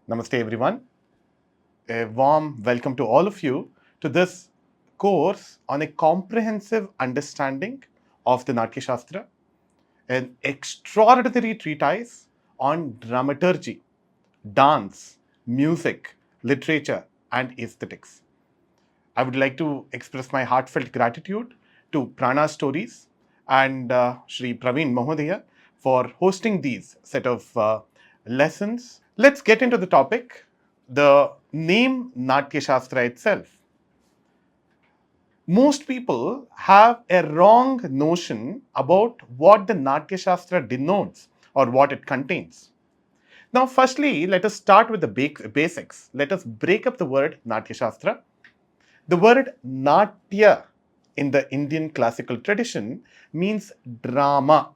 Namaste everyone. A warm welcome to all of you to this course on a comprehensive understanding of the Nāṭyaśāstra, an extraordinary treatise on dramaturgy, dance, music, literature and aesthetics. I would like to express my heartfelt gratitude to Purāṇas Stories and Shri Praveen Mahodaya for hosting these set of lessons. Let's get into the topic. The name Nāṭyaśāstra itself. Most people have a wrong notion about what the Nāṭyaśāstra denotes or what it contains. Now, firstly, let us start with the basics. Let us break up the word Nāṭyaśāstra. The word Natya in the Indian classical tradition means drama.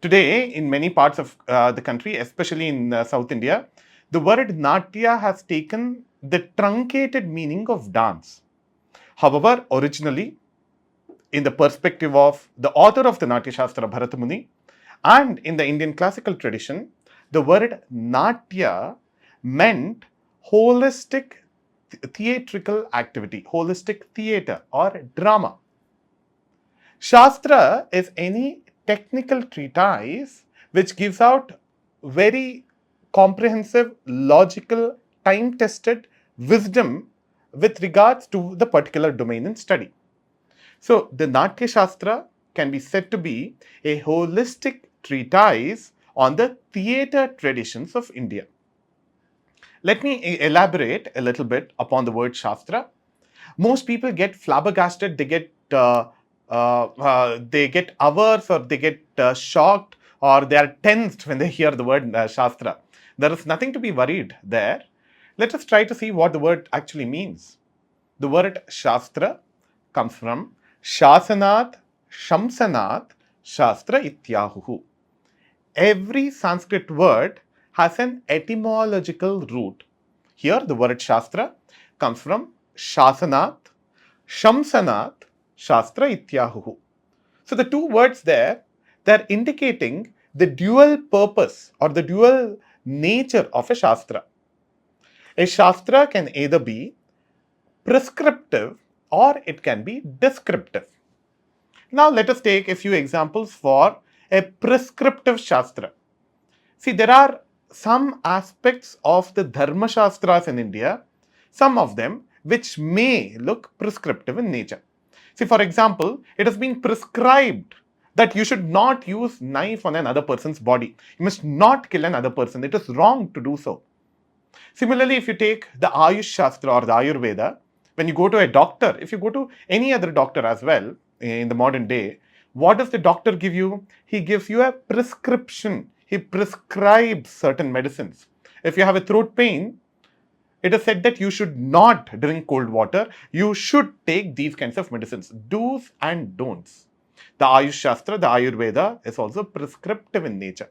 Today, in many parts of the country, especially in South India, the word Natya has taken the truncated meaning of dance. However, originally, in the perspective of the author of the Nāṭyaśāstra, Baratamuni, and in the Indian classical tradition, the word Natya meant holistic theatrical activity, holistic theatre or drama. Shastra is any technical treatise which gives out very comprehensive, logical, time-tested wisdom with regards to the particular domain in study. So, the Nāṭyaśāstra can be said to be a holistic treatise on the theatre traditions of India. Let me elaborate a little bit upon the word Shastra. Most people get flabbergasted, they get averse or they get shocked or they are tensed when they hear the word Shastra. There is nothing to be worried there. Let us try to see what the word actually means. The word Shastra comes from Shasanat, Shamsanat, Shastra Ityahuhu. Every Sanskrit word has an etymological root. Here the word Shastra comes from Shasanat, Shamsanat, Shastra Ityahuhu. So the two words there, they're indicating the dual purpose or the dual nature of a Shastra. A Shastra can either be prescriptive or it can be descriptive. Now let us take a few examples for a prescriptive Shastra. See, there are some aspects of the Dharma Shastras in India, some of them which may look prescriptive in nature. See, for example, it has been prescribed that you should not use knife on another person's body. You must not kill another person. It is wrong to do so. Similarly, if you take the Ayush-Shastra or the Ayurveda, when you go to a doctor, if you go to any other doctor as well in the modern day, what does the doctor give you? He gives you a prescription. He prescribes certain medicines. If you have a throat pain, it is said that you should not drink cold water. You should take these kinds of medicines. Do's and don'ts. The Ayush-Shastra, the Ayurveda is also prescriptive in nature.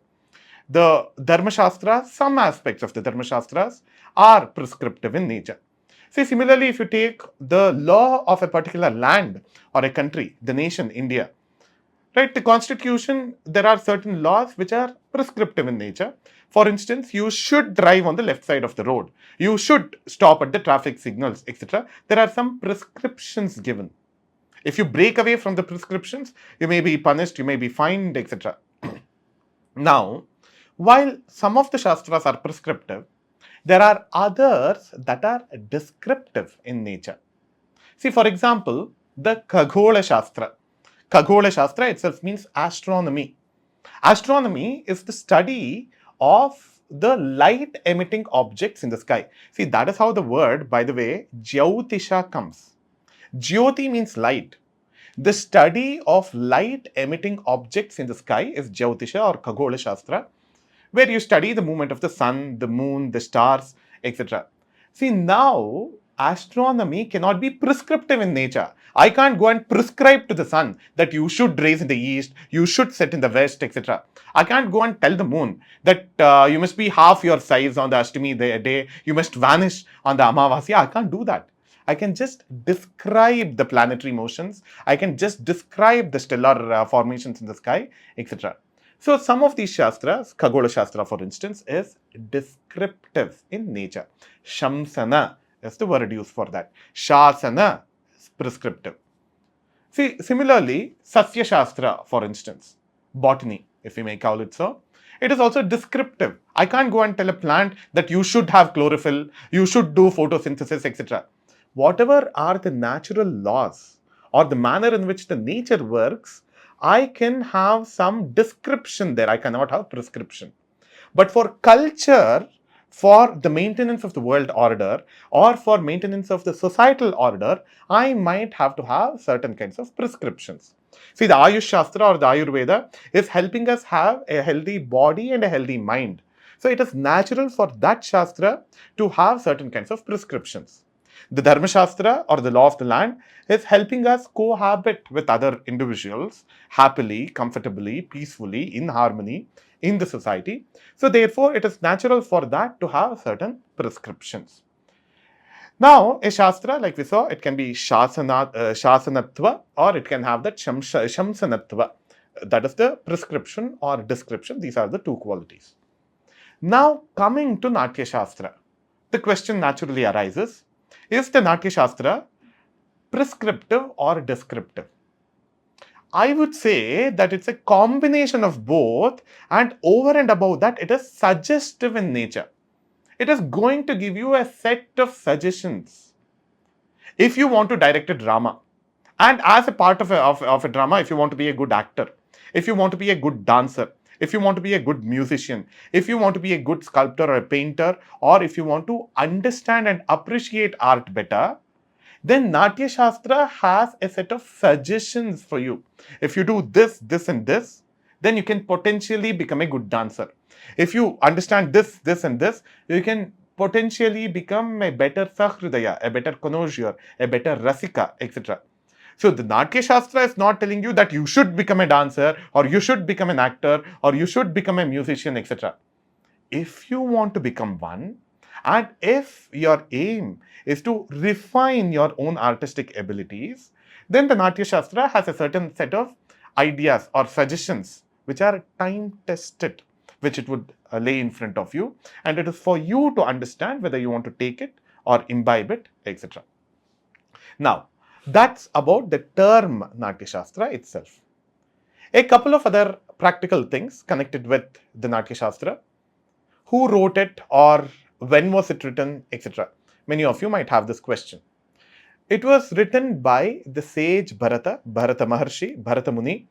The Dharma Shastras, some aspects of the Dharma Shastras are prescriptive in nature. See, similarly, if you take the law of a particular land or a country, the nation, India, right, the constitution, there are certain laws which are prescriptive in nature. For instance, you should drive on the left side of the road. You should stop at the traffic signals, etc. There are some prescriptions given. If you break away from the prescriptions, you may be punished, you may be fined, etc. Now, while some of the Shastras are prescriptive, there are others that are descriptive in nature. See, for example, the Khagolashastra. Khagolashastra itself means astronomy. Astronomy is the study of the light emitting objects in the sky. See, that is how the word, by the way, Jyotisha comes. Jyoti means light. The study of light emitting objects in the sky is Jyotisha or Khagolashastra, where you study the movement of the sun, the moon, the stars, etc. See, now astronomy cannot be prescriptive in nature. I can't go and prescribe to the sun that you should rise in the east, you should set in the west, etc. I can't go and tell the moon that you must be half your size on the Ashtami day, you must vanish on the Amavasya. I can't do that. I can just describe the planetary motions. I can just describe the stellar formations in the sky, etc. So some of these Shastras, Khagola for instance, is descriptive in nature. Shamsana is the word used for that. Shasana is prescriptive. See, similarly, Sasya Shastra, for instance, botany, if we may call it so, it is also descriptive. I can't go and tell a plant that you should have chlorophyll, you should do photosynthesis, etc. Whatever are the natural laws or the manner in which the nature works, I can have some description there. I cannot have prescription. But for culture, for the maintenance of the world order or for maintenance of the societal order, I might have to have certain kinds of prescriptions. See, the Ayush Shastra or the Ayurveda is helping us have a healthy body and a healthy mind. So it is natural for that Shastra to have certain kinds of prescriptions. The Dharma Shastra or the law of the land is helping us cohabit with other individuals happily, comfortably, peacefully, in harmony in the society. So therefore, it is natural for that to have certain prescriptions. Now, a Shastra, like we saw, it can be Shasanatva or it can have that Shamsanatva. That is the prescription or description. These are the two qualities. Now, coming to Nāṭyaśāstra, the question naturally arises, is the Nāṭyaśāstra prescriptive or descriptive? I would say that it's a combination of both, and over and above that, it is suggestive in nature. It is going to give you a set of suggestions. If you want to direct a drama, and as a part of a drama, if you want to be a good actor, if you want to be a good dancer, if you want to be a good musician, if you want to be a good sculptor or a painter, or if you want to understand and appreciate art better, then Nāṭyaśāstra has a set of suggestions for you. If you do this, this and this, then you can potentially become a good dancer. If you understand this, this and this, you can potentially become a better Sahridaya, a better connoisseur, a better rasika, etc. So the Nāṭyaśāstra is not telling you that you should become a dancer or you should become an actor or you should become a musician, etc. If you want to become one, and if your aim is to refine your own artistic abilities, then the Nāṭyaśāstra has a certain set of ideas or suggestions which are time-tested, which it would lay in front of you, and it is for you to understand whether you want to take it or imbibe it, etc. Now, that's about the term Nāṭyaśāstra itself. A couple of other practical things connected with the Nāṭyaśāstra. Who wrote it, or when was it written, etc. Many of you might have this question. It was written by the sage Bharata Maharshi, Baratamuni.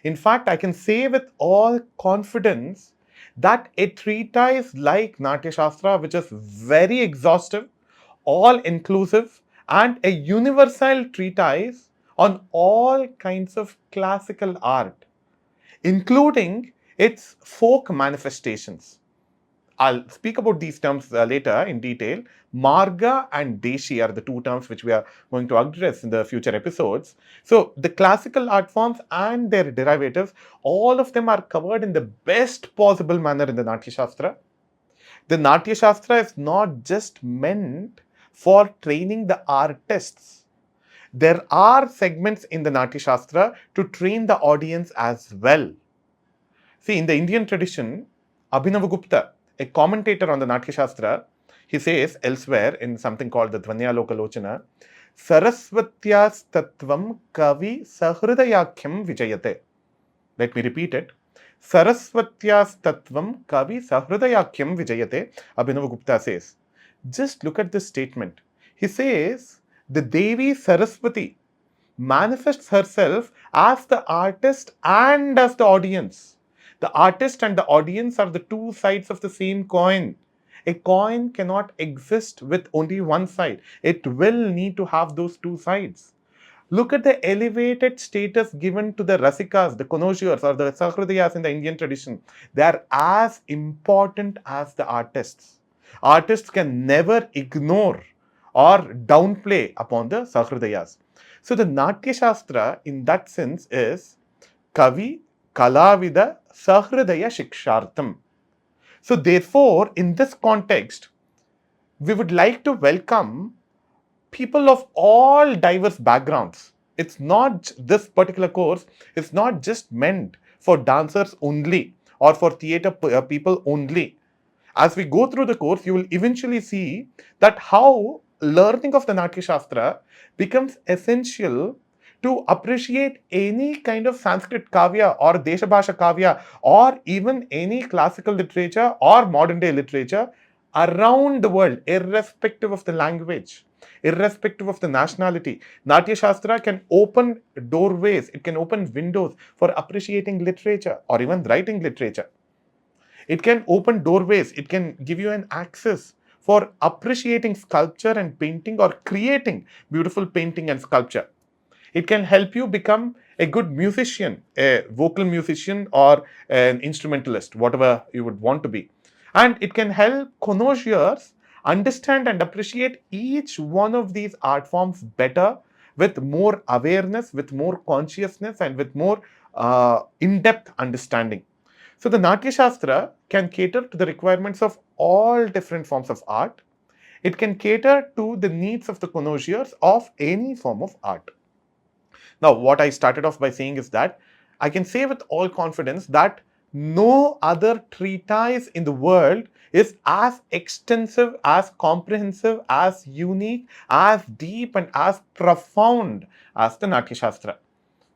In fact, I can say with all confidence that a treatise like Nāṭyaśāstra, which is very exhaustive, all-inclusive, and a universal treatise on all kinds of classical art, including its folk manifestations. I'll speak about these terms later in detail. Marga and Deshi are the two terms which we are going to address in the future episodes. So the classical art forms and their derivatives, all of them are covered in the best possible manner in the Nāṭyaśāstra. The Nāṭyaśāstra is not just meant for training the artists. There are segments in the Nāṭyaśāstra to train the audience as well. See, in the Indian tradition, Abhinavagupta, a commentator on the Nāṭyaśāstra, he says elsewhere in something called the Dhvanyalokalochana, Saraswatyas tattvam kavi sahridayakyam vijayate. Let me repeat it. Saraswatyas tattvam kavi sahridayakyam vijayate, Abhinavagupta says. Just look at this statement. He says the Devi Saraswati manifests herself as the artist and as the audience. The artist and the audience are the two sides of the same coin. A coin cannot exist with only one side. It will need to have those two sides. Look at the elevated status given to the rasikas, the connoisseurs or the sahridayas in the Indian tradition. They are as important as the artists. Artists can never ignore or downplay upon the sahridayas. So the Nāṭyaśāstra in that sense is Kavi Kalavida Sahridaya Shikshartham. So therefore, in this context, we would like to welcome people of all diverse backgrounds. It's not, this particular course is not just meant for dancers only, or for theatre people only. As we go through the course, you will eventually see that how learning of the Nāṭyaśāstra becomes essential to appreciate any kind of Sanskrit kavya or Deshabhasha kavya or even any classical literature or modern day literature around the world, irrespective of the language, irrespective of the nationality. Nāṭyaśāstra can open doorways, it can open windows for appreciating literature or even writing literature. It can open doorways, it can give you an access for appreciating sculpture and painting or creating beautiful painting and sculpture. It can help you become a good musician, a vocal musician or an instrumentalist, whatever you would want to be. And it can help connoisseurs understand and appreciate each one of these art forms better, with more awareness, with more consciousness, and with more in-depth understanding. So the Nāṭyaśāstra can cater to the requirements of all different forms of art. It can cater to the needs of the connoisseurs of any form of art. Now, what I started off by saying is that I can say with all confidence that no other treatise in the world is as extensive, as comprehensive, as unique, as deep, and as profound as the Nāṭyaśāstra.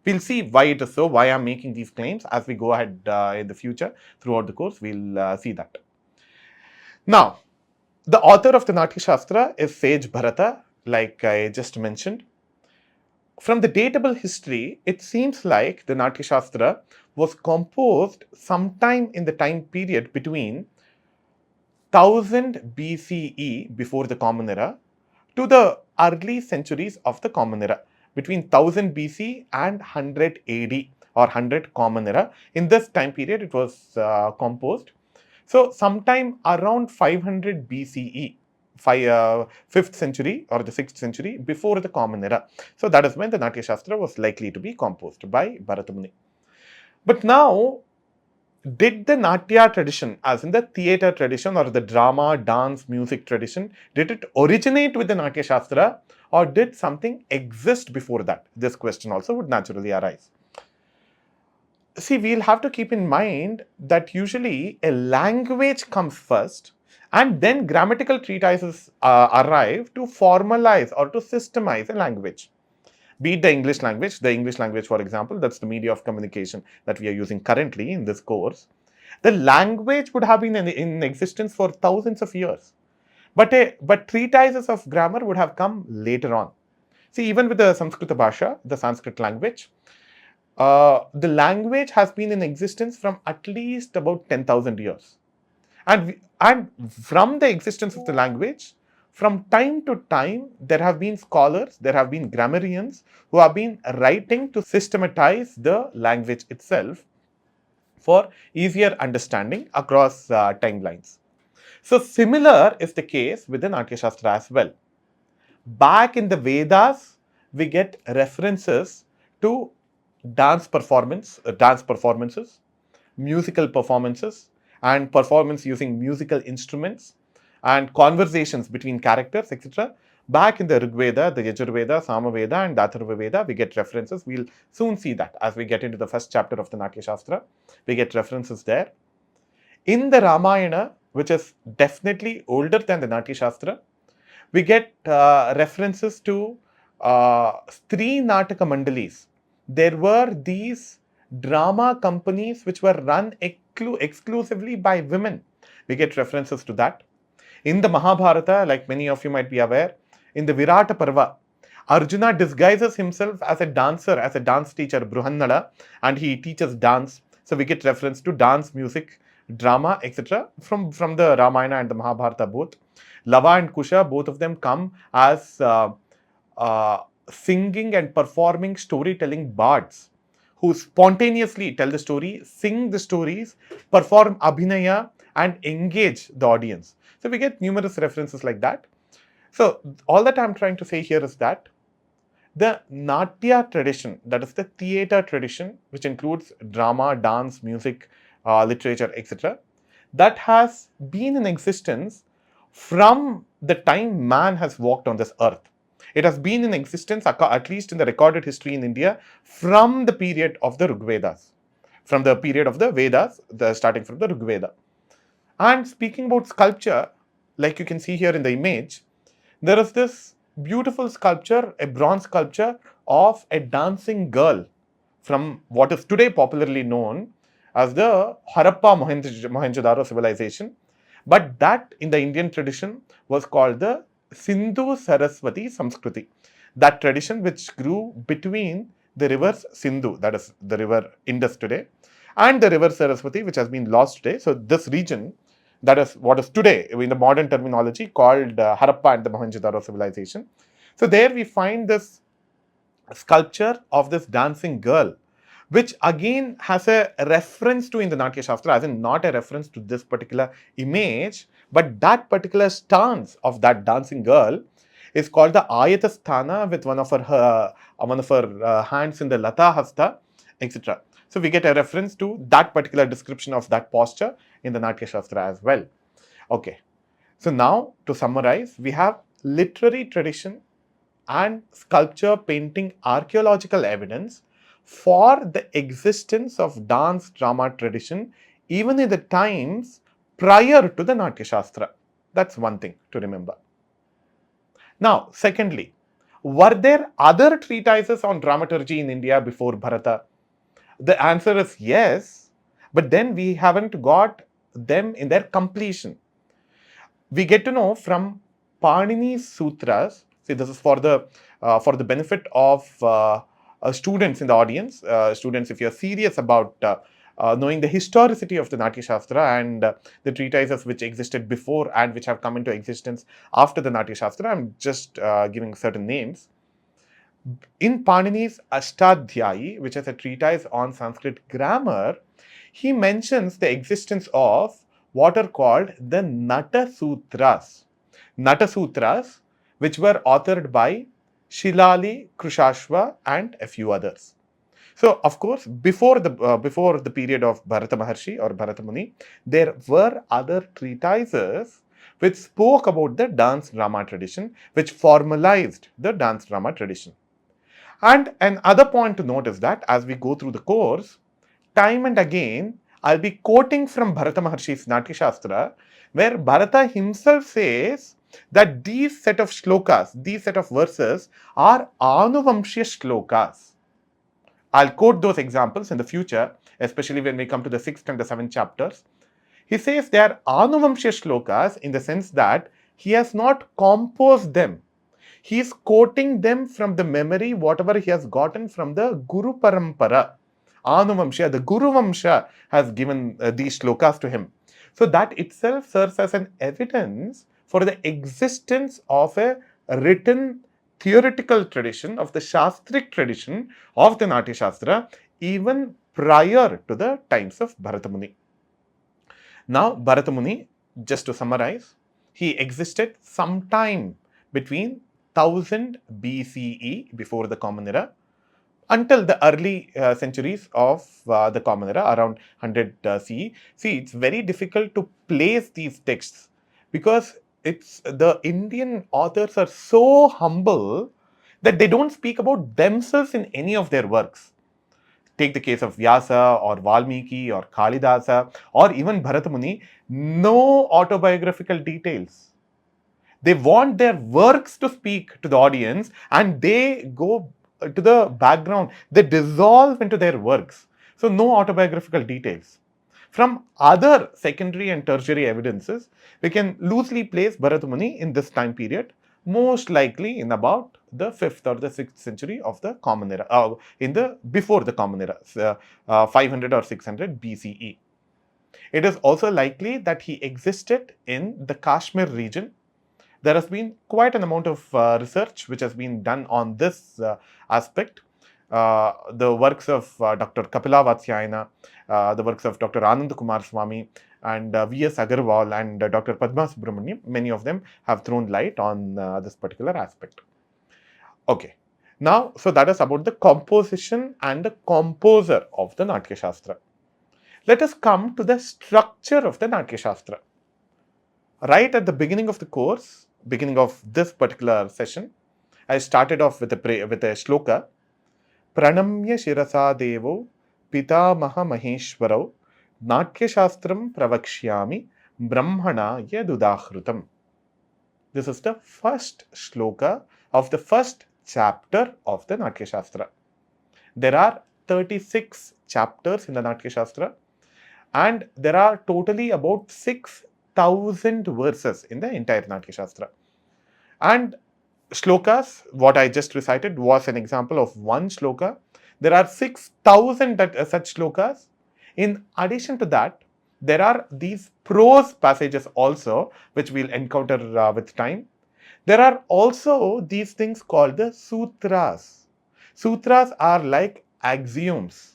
We'll see why it is so, why I'm making these claims as we go ahead in the future throughout the course. We'll see that. Now, the author of the Nāṭyaśāstra is sage Bharata, like I just mentioned. From the datable history, it seems like the Nāṭyaśāstra was composed sometime in the time period between 1000 BCE, before the Common Era, to the early centuries of the Common Era, between 1000 BC and 100 AD or 100 Common Era. In this time period, it was composed. So, sometime around 500 BCE, 5th century or the 6th century before the Common Era. So, that is when the Nāṭyaśāstra was likely to be composed by Baratamuni. But now, did the Natya tradition, as in the theatre tradition or the drama, dance, music tradition, did it originate with the Nāṭyaśāstra or did something exist before that? This question also would naturally arise. See, we'll have to keep in mind that usually a language comes first and then grammatical treatises arrive to formalize or to systemize a language. Be it the English language, for example, that's the media of communication that we are using currently in this course. The language would have been in existence for thousands of years. But treatises of grammar would have come later on. See, even with the Sanskrita Bhasha, the Sanskrit language, the language has been in existence from at least about 10,000 years. And from the existence of the language, from time to time, there have been scholars, there have been grammarians who have been writing to systematize the language itself for easier understanding across timelines. So, similar is the case with the Nāṭyaśāstra as well. Back in the Vedas, we get references to dance performances, musical performances, and performance using musical instruments, and conversations between characters, etc. Back in the Rig Veda, the Yajur Veda, Sama Veda, and Atharva Veda, we get references. We'll soon see that as we get into the first chapter of the Nāṭyaśāstra. We get references there. In the Ramayana, which is definitely older than the Nāṭyaśāstra, we get references to Stri Nataka Mandalis. There were these drama companies which were run exclusively by women. We get references to that. In the Mahabharata, like many of you might be aware, in the Virata Parva, Arjuna disguises himself as a dancer, as a dance teacher, Bruhannada, and he teaches dance. So we get reference to dance, music, drama, etc. from the Ramayana and the Mahabharata both. Lava and Kusha, both of them come as singing and performing storytelling bards who spontaneously tell the story, sing the stories, perform abhinaya, and engage the audience. So we get numerous references like that. So all that I'm trying to say here is that the Natya tradition, that is the theatre tradition, which includes drama, dance, music, literature, etc., that has been in existence from the time man has walked on this earth. It has been in existence, at least in the recorded history in India, from the period of the Rig Vedas, from the period of the Vedas, starting from the Rig Veda. And speaking about sculpture, like you can see here in the image, there is this beautiful sculpture, a bronze sculpture of a dancing girl from what is today popularly known as the Harappa Mohenjo-daro civilization. But that in the Indian tradition was called the Sindhu Saraswati Samskriti. That tradition which grew between the rivers Sindhu, that is the river Indus today, and the river Saraswati, which has been lost today. So this region, that is what is today in the modern terminology called Harappa and the Mohenjo-daro civilization. So there we find this sculpture of this dancing girl, which again has a reference to in the Nāṭyaśāstra, as in not a reference to this particular image, but that particular stance of that dancing girl is called the Ayatasthana, with one of her hands in the Lata Hasta, etc. So we get a reference to that particular description of that posture in the Nāṭyaśāstra as well. Okay, so now to summarize, we have literary tradition and sculpture, painting, archaeological evidence for the existence of dance drama tradition even in the times prior to the Nāṭyaśāstra. That's one thing to remember. Now, secondly, were there other treatises on dramaturgy in India before Bharata? The answer is yes, but then we haven't got them in their completion. We get to know from Panini's sutras. See, this is for the benefit of students in the audience. Students, if you're serious about knowing the historicity of the Nāṭyaśāstra and the treatises which existed before and which have come into existence after the Nāṭyaśāstra, I'm just giving certain names. In Panini's Ashtadhyayi, which is a treatise on Sanskrit grammar, he mentions the existence of what are called the Natasutras. Natasutras, which were authored by Shilali, Krushashva, and a few others. So, of course, before the period of Bharata Maharshi or Baratamuni, there were other treatises which spoke about the dance drama tradition, which formalized the dance drama tradition. And another point to note is that as we go through the course, time and again, I'll be quoting from Bharata Maharshi's Nāṭyaśāstra, where Bharata himself says that these set of shlokas, these set of verses are Anuvamshya shlokas. I'll quote those examples in the future, especially when we come to the 6th and the 7th chapters. He says they are Anuvamshya shlokas in the sense that he has not composed them. He is quoting them from the memory, whatever he has gotten from the Guru Parampara. Anuvamshya, the Guru Vamsha has given these shlokas to him. So that itself serves as an evidence for the existence of a written theoretical tradition, of the Shastric tradition of the Nāṭyaśāstra, even prior to the times of Baratamuni. Now, Baratamuni, just to summarize, he existed sometime between 1000 BCE, before the Common Era, until the early centuries of the Common Era, around 100 CE. See, it's very difficult to place these texts because the Indian authors are so humble that they don't speak about themselves in any of their works. Take the case of Vyasa or Valmiki or Kalidasa or even Bharatamuni, no autobiographical details. They want their works to speak to the audience and they go to the background. They dissolve into their works. So, no autobiographical details. From other secondary and tertiary evidences, we can loosely place Baratamuni in this time period, most likely in about the 5th or the 6th century of the Common Era, before the Common Era, 500 or 600 BCE. It is also likely that he existed in the Kashmir region. There has been quite an amount of research which has been done on this aspect. The works of Dr. Kapila Vatsyayana, the works of Dr. Anand Kumar Swami and V.S. Agarwal and Dr. Padma Subramaniam, many of them have thrown light on this particular aspect. Okay, now, so that is about the composition and the composer of the Nāṭyaśāstra. Let us come to the structure of the Nāṭyaśāstra. Right at the beginning of the course, beginning of this particular session, I started off with a shloka. Pranamya Shirasa Devo pitamaha maheshwarau Nāṭyaśāstram pravakshyami brahmana yadudahrutam. This is the first shloka of the first chapter of the Nāṭyaśāstra. There are 36 chapters in the Nāṭyaśāstra, and there are totally about 6,000 verses in the entire Nāṭyaśāstra. And shlokas, what I just recited, was an example of one shloka. There are 6,000 such shlokas. In addition to that, there are these prose passages also, which we'll encounter with time. There are also these things called the sutras. Sutras are like axioms.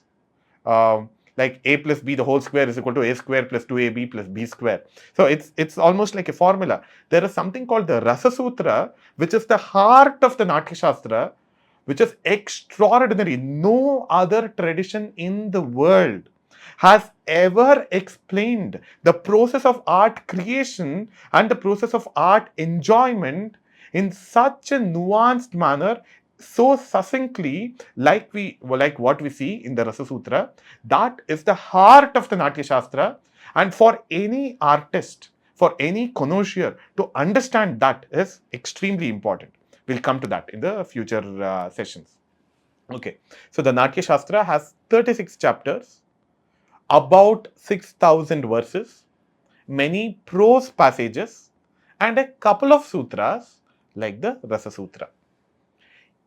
Like a plus b the whole square is equal to a square plus 2ab plus b square. So it's almost like a formula. There is something called the Rasasutra, which is the heart of the Nāṭyaśāstra, which is extraordinary. No other tradition in the world has ever explained the process of art creation and the process of art enjoyment in such a nuanced manner, so succinctly, like what we see in the Rasasutra. That is the heart of the Nāṭyaśāstra, and for any artist, for any connoisseur to understand that is extremely important. We'll come to that in the future sessions. Okay, so the Nāṭyaśāstra has 36 chapters, about 6,000 verses, many prose passages, and a couple of sutras like the Rasa Sutra.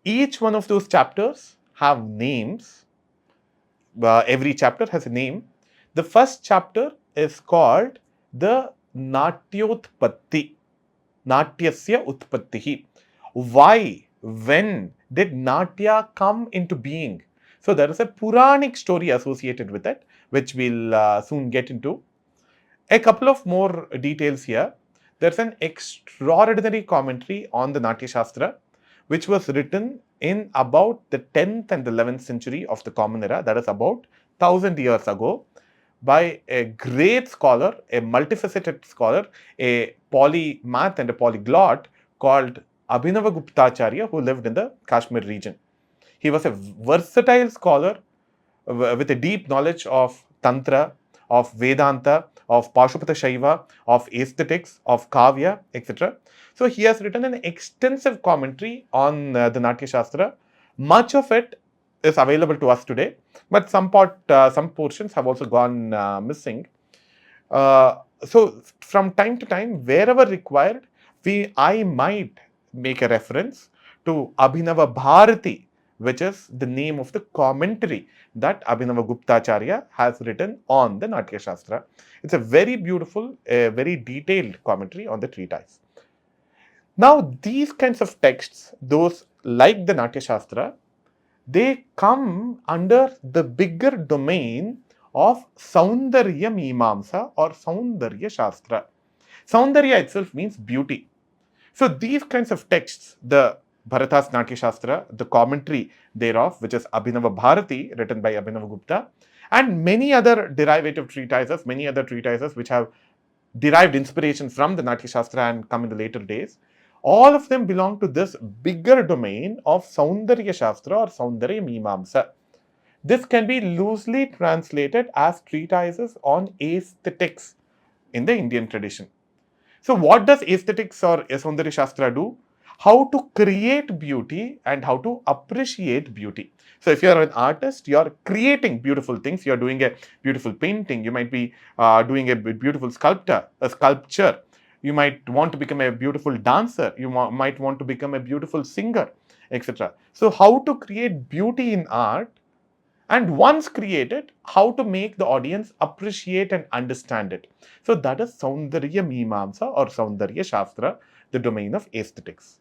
Each one of those chapters have names. Every chapter has a name. The first chapter is called the Natyotpatti, Natyasya Utpattihi. Why, when did Natya come into being? So there is a Purāṇic story associated with it, which we'll soon get into. A couple of more details here. There's an extraordinary commentary on the Nāṭyaśāstra, which was written in about the 10th and 11th century of the Common Era, that is about 1000 years ago, by a great scholar, a multifaceted scholar, a polymath and a polyglot called Abhinavaguptacharya, who lived in the Kashmir region. He was a versatile scholar with a deep knowledge of Tantra, of Vedanta, of Pashupata Shaiva, of aesthetics, of Kavya, etc. So he has written an extensive commentary on the Nāṭyaśāstra. Much of it is available to us today, but some portions have also gone missing. So from time to time, wherever required, I might make a reference to Abhinava Bharati, which is the name of the commentary that Abhinavaguptacharya has written on the Nāṭyaśāstra. It's a very beautiful, very detailed commentary on the treatise. Now, these kinds of texts, those like the Nāṭyaśāstra, they come under the bigger domain of Saundarya Mīmāmsa or Saundarya Shastra. Saundarya itself means beauty. So these kinds of texts, the Bharata's Nāṭyaśāstra, the commentary thereof, which is Abhinava Bharati, written by Abhinavagupta, and many other derivative treatises, many other treatises which have derived inspiration from the Nāṭyaśāstra and come in the later days, all of them belong to this bigger domain of Saundarya Shastra or Saundarya Mīmāmsa. This can be loosely translated as treatises on aesthetics in the Indian tradition. So what does aesthetics or Saundarya Shastra do? How to create beauty and how to appreciate beauty. So if you're an artist, you're creating beautiful things. You're doing a beautiful painting. You might be doing a beautiful sculpture. You might want to become a beautiful dancer. You might want to become a beautiful singer, etc. So how to create beauty in art, and once created, how to make the audience appreciate and understand it. So that is Saundarya Mīmāmsa or Saundarya Shastra, the domain of aesthetics.